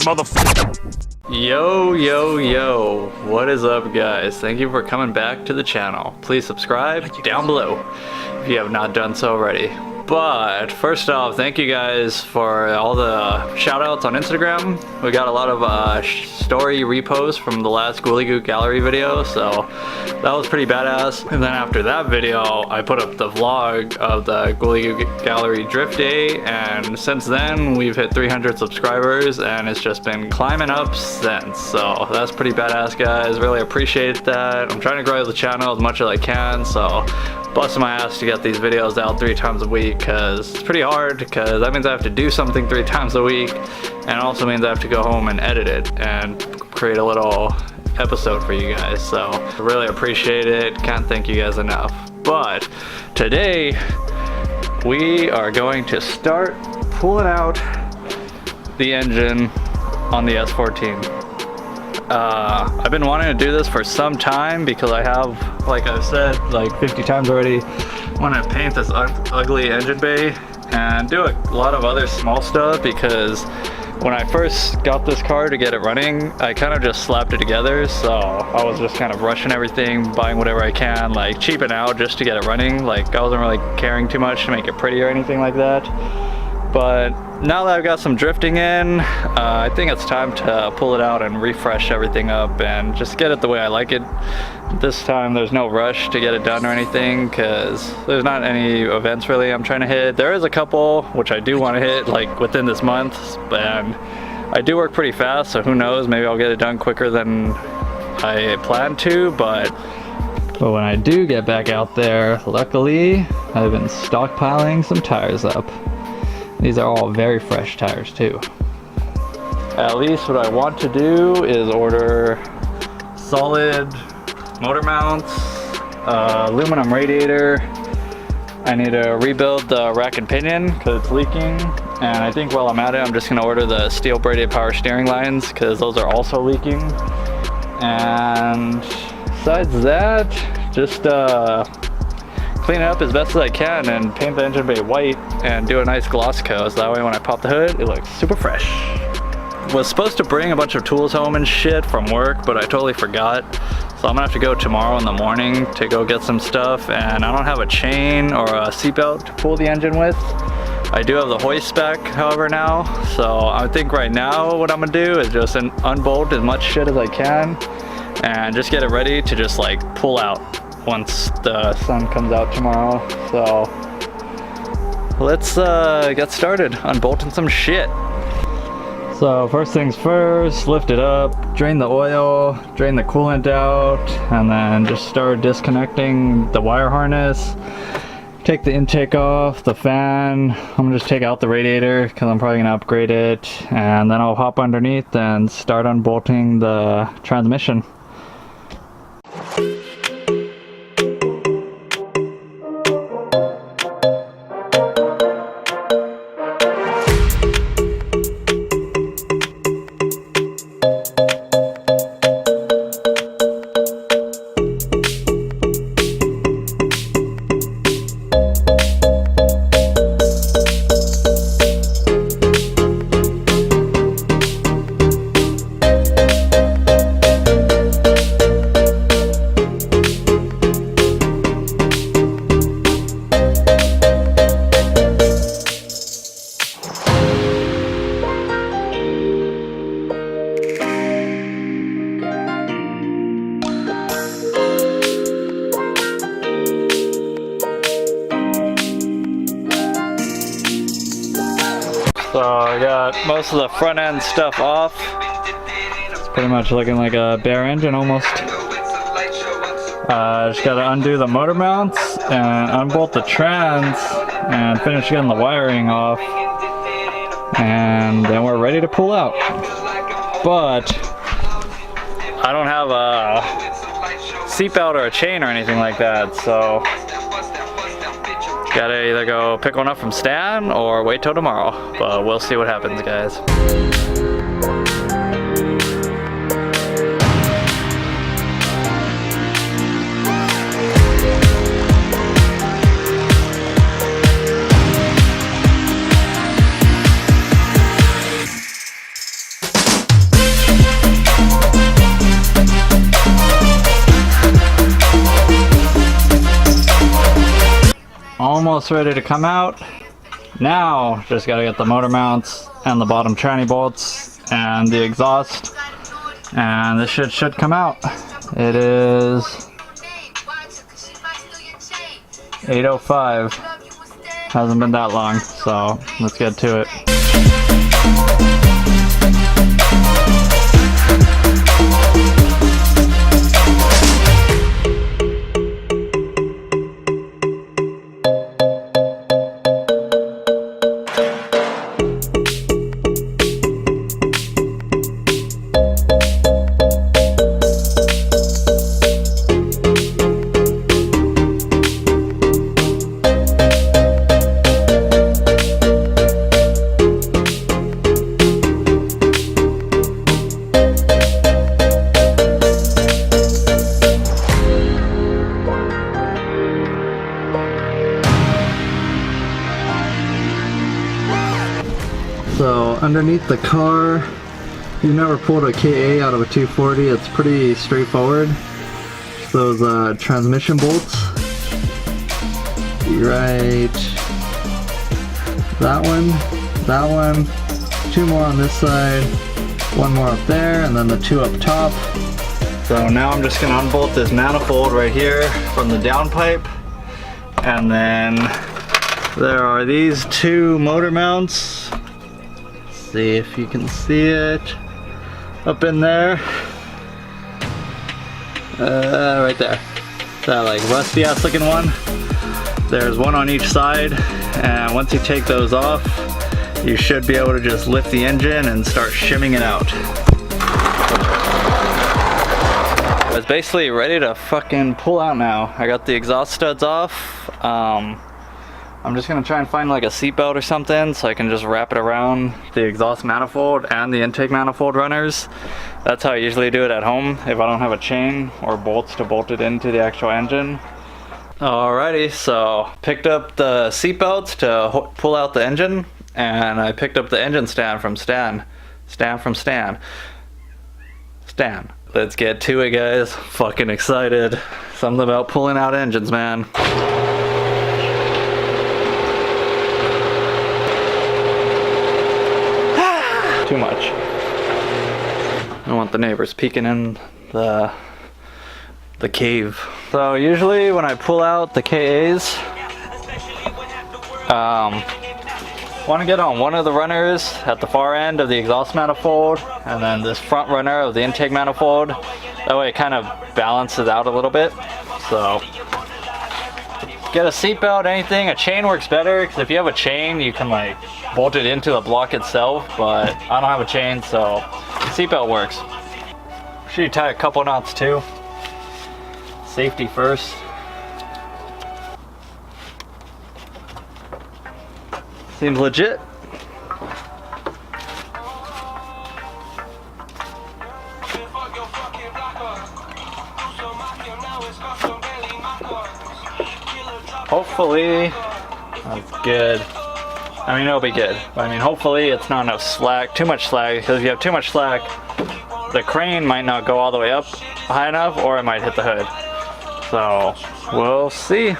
motherfucker. Yo, what is up, guys? Thank you for coming back to the channel. Please subscribe down below if you have not done so already. But first off, thank you guys for all the shout outs on Instagram. We got a lot of story reposts from the last Ghoulie Goo Gallery video, so that was pretty badass. And then after that video, I put up the vlog of the Ghoulie Goo Gallery Drift Day, and since then we've hit 300 subscribers and it's just been climbing up since. So that's pretty badass, guys. Really appreciate that. I'm trying to grow the channel as much as I can, so busting my ass to get these videos out 3 times a week, because it's pretty hard, because that means I have to do something 3 times a week, and it also means I have to go home and edit it and create a little episode for you guys. So I really appreciate it. Can't thank you guys enough. But today we are going to start pulling out the engine on the S14. I've been wanting to do this for some time because I have, like I've said like 50 times already, want to paint this ugly engine bay and do a lot of other small stuff, because when I first got this car to get it running, I kind of just slapped it together, so I was just kind of rushing everything, buying whatever I can, like cheaping out just to get it running. Like I wasn't really caring too much to make it pretty or anything like that. But now that I've got some drifting in, I think it's time to pull it out and refresh everything up and just get it the way I like it. This time there's no rush to get it done or anything, because there's not any events really I'm trying to hit. There is a couple which I do want to hit like within this month, and I do work pretty fast, so who knows, maybe I'll get it done quicker than I planned to. But when I do get back out there, luckily I've been stockpiling some tires up. These are all very fresh tires too. At least what I want to do is order solid motor mounts, aluminum radiator. I need to rebuild the rack and pinion because it's leaking. And I think while I'm at it, I'm just gonna order the steel braided power steering lines because those are also leaking. And besides that, just clean it up as best as I can and paint the engine bay white and do a nice gloss coat, so that way when I pop the hood, it looks super fresh. Was supposed to bring a bunch of tools home and shit from work, but I totally forgot. So I'm gonna have to go tomorrow in the morning to go get some stuff, and I don't have a chain or a seatbelt to pull the engine with. I do have the hoist back, however, now. So I think right now what I'm gonna do is just unbolt as much shit as I can and just get it ready to just like pull out once the sun comes out tomorrow. So let's get started unbolting some shit. So first things first, lift it up, drain the oil, drain the coolant out, and then just start disconnecting the wire harness. Take the intake off, the fan. I'm gonna just take out the radiator because I'm probably gonna upgrade it, and then I'll hop underneath and start unbolting the transmission. So I got most of the front end stuff off. It's pretty much looking like a bare engine almost. Just gotta undo the motor mounts and unbolt the trans and finish getting the wiring off. And then we're ready to pull out. But I don't have a seatbelt or a chain or anything like that, so gotta either go pick one up from Stan or wait till tomorrow, but we'll see what happens, guys. almost ready to come out. Now, just gotta get the motor mounts and the bottom tranny bolts and the exhaust, and this shit should come out. It is 8:05. Hasn't been that long, so let's get to it. So underneath the car, if you've never pulled a KA out of a 240, it's pretty straightforward. Those transmission bolts, right, that one, two more on this side, one more up there, and then the two up top. So now I'm just gonna unbolt this manifold right here from the downpipe, and then there are these two motor mounts. See if you can see it up in there, right there, that like rusty ass looking one. There's one on each side, and once you take those off, you should be able to just lift the engine and start shimming it out. It's basically ready to fucking pull out now. I got the exhaust studs off. I'm just gonna try and find like a seatbelt or something so I can just wrap it around the exhaust manifold and the intake manifold runners. That's how I usually do it at home if I don't have a chain or bolts to bolt it into the actual engine. Alrighty, so picked up the seatbelts to pull out the engine, and I picked up the engine stand from Stan. Let's get to it, guys. Fucking excited. Something about pulling out engines, man. Too much. I don't want the neighbors peeking in the cave. So usually when I pull out the KAs, want to get on one of the runners at the far end of the exhaust manifold, and then this front runner of the intake manifold. That way it kind of balances out a little bit. So get a seatbelt, anything. A chain works better, because if you have a chain you can like bolt it into the block itself, but I don't have a chain, so seatbelt works. Should you tie a couple knots too? Safety first. Seems legit. Hopefully that's good. I mean, it'll be good. I mean, hopefully it's not enough slack, too much slack, because if you have too much slack, the crane might not go all the way up high enough, or it might hit the hood. So, we'll see.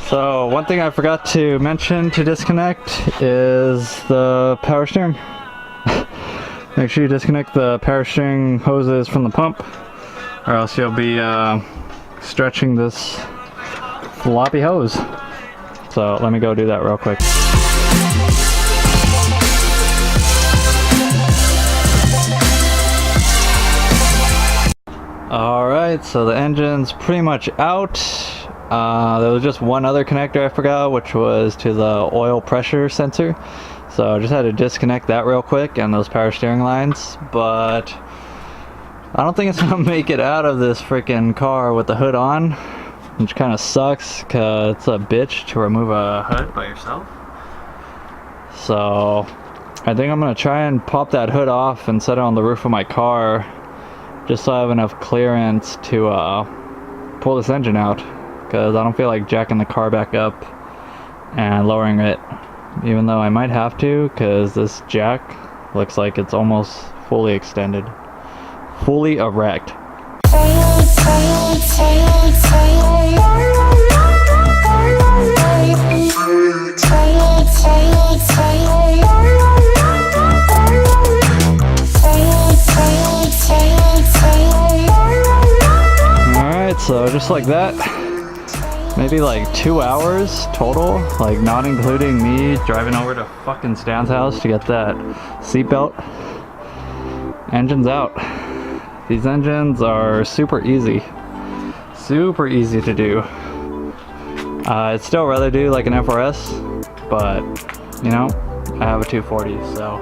So one thing I forgot to mention to disconnect is the power steering. Make sure you disconnect the power steering hoses from the pump, or else you'll be stretching this floppy hose. So let me go do that real quick. Alright, so the engine's pretty much out. There was just one other connector I forgot, which was to the oil pressure sensor. So I just had to disconnect that real quick and those power steering lines. But I don't think it's gonna make it out of this freaking car with the hood on, which kind of sucks because it's a bitch to remove a hood by yourself. So I think I'm gonna try and pop that hood off and set it on the roof of my car, just so I have enough clearance to pull this engine out, because I don't feel like jacking the car back up and lowering it, even though I might have to, because this jack looks like it's almost fully extended, fully erect. Alright, so just like that, maybe like 2 hours total, like not including me driving over to fucking Stan's house to get that seatbelt. Engine's out. These engines are super easy to do. I'd still rather do like an FRS, but you know, I have a 240, so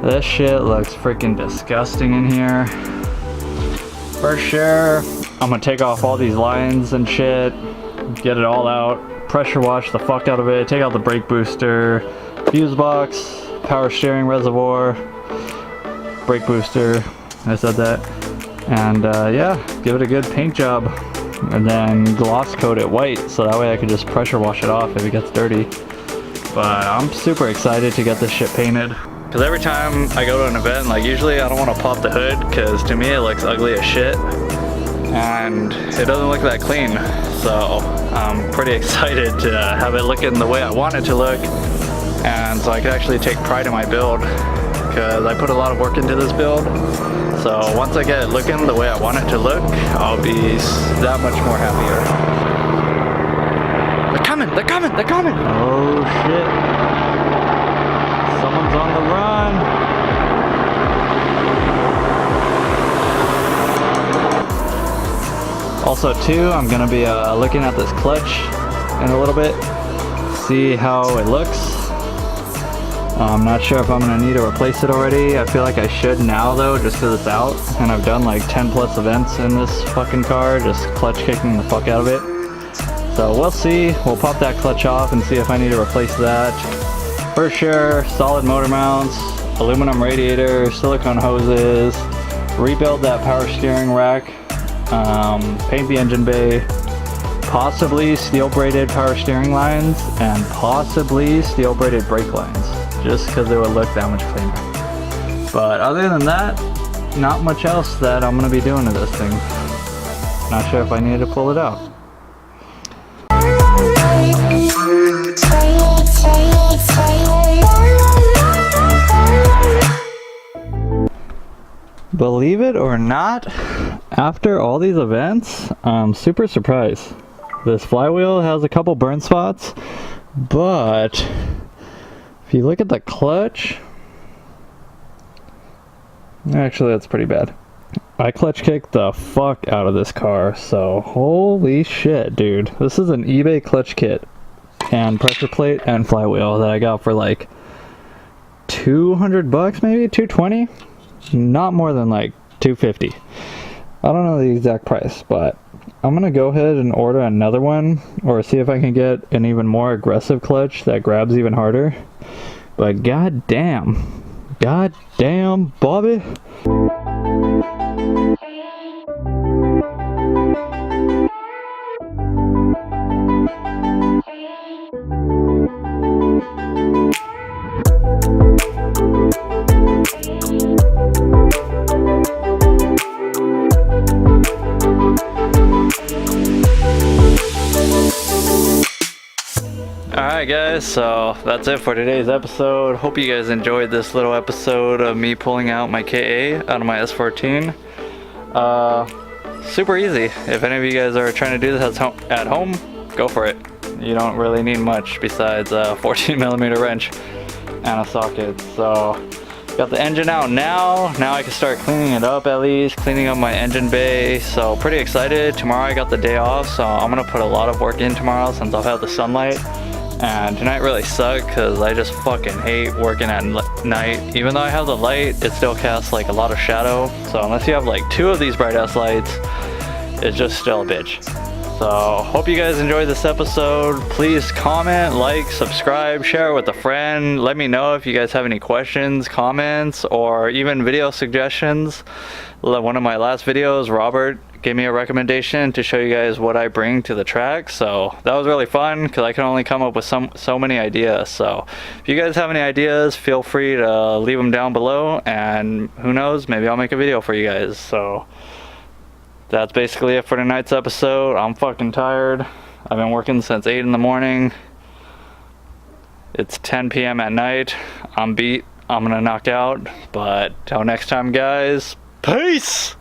this shit looks freaking disgusting in here. For sure, I'm gonna take off all these lines and shit, get it all out, pressure wash the fuck out of it, take out the brake booster, fuse box, power steering reservoir, brake booster, I said that, and yeah, give it a good paint job, and then gloss coat it white, so that way I can just pressure wash it off if it gets dirty. But I'm super excited to get this shit painted, because every time I go to an event, like usually I don't want to pop the hood, because to me it looks ugly as shit, and it doesn't look that clean, so I'm pretty excited to have it looking the way I want it to look, and so I can actually take pride in my build, because I put a lot of work into this build. So once I get it looking the way I want it to look, I'll be that much more happier. They're coming! They're coming! They're coming! Oh shit. Someone's on the run. Also too, I'm gonna be looking at this clutch in a little bit, see how it looks. I'm not sure if I'm gonna need to replace it already. I feel like I should now though, just because it's out, and I've done like 10 plus events in this fucking car, just clutch kicking the fuck out of it. So we'll see. We'll pop that clutch off and see if I need to replace that. For sure, solid motor mounts, aluminum radiator, silicone hoses, rebuild that power steering rack, paint the engine bay, possibly steel braided power steering lines, and possibly steel braided brake lines, just because it would look that much cleaner. But other than that, not much else that I'm going to be doing to this thing. Not sure if I need to pull it out. Believe it or not, after all these events, I'm super surprised. This flywheel has a couple burn spots, but if you look at the clutch, actually that's pretty bad. I clutch kicked the fuck out of this car, so holy shit, dude. This is an eBay clutch kit and pressure plate and flywheel that I got for like 200 bucks, maybe 220, not more than like 250. I don't know the exact price, but I'm gonna go ahead and order another one, or see if I can get an even more aggressive clutch that grabs even harder. But god damn, Bobby. Alright guys, so that's it for today's episode. Hope you guys enjoyed this little episode of me pulling out my KA out of my S14. Super easy. If any of you guys are trying to do this at home, go for it. You don't really need much besides a 14mm wrench and a socket. So Got the engine out now. Now I can start cleaning it up, at least cleaning up my engine bay. So pretty excited. Tomorrow I got the day off, so I'm gonna put a lot of work in tomorrow since I'll have the sunlight. And tonight really sucked because I just fucking hate working at night. Even though I have the light, it still casts like a lot of shadow. So unless you have like 2 of these bright ass lights, it's just still a bitch. So hope you guys enjoyed this episode. Please comment, like, subscribe, share it with a friend. Let me know if you guys have any questions, comments, or even video suggestions. One of my last videos, Robert gave me a recommendation to show you guys what I bring to the track. So that was really fun because I can only come up with so many ideas. So if you guys have any ideas, feel free to leave them down below, and who knows, maybe I'll make a video for you guys. So that's basically it for tonight's episode. I'm fucking tired. I've been working since 8 in the morning. It's 10 p.m. at night. I'm beat. I'm gonna knock out. But till next time, guys, peace!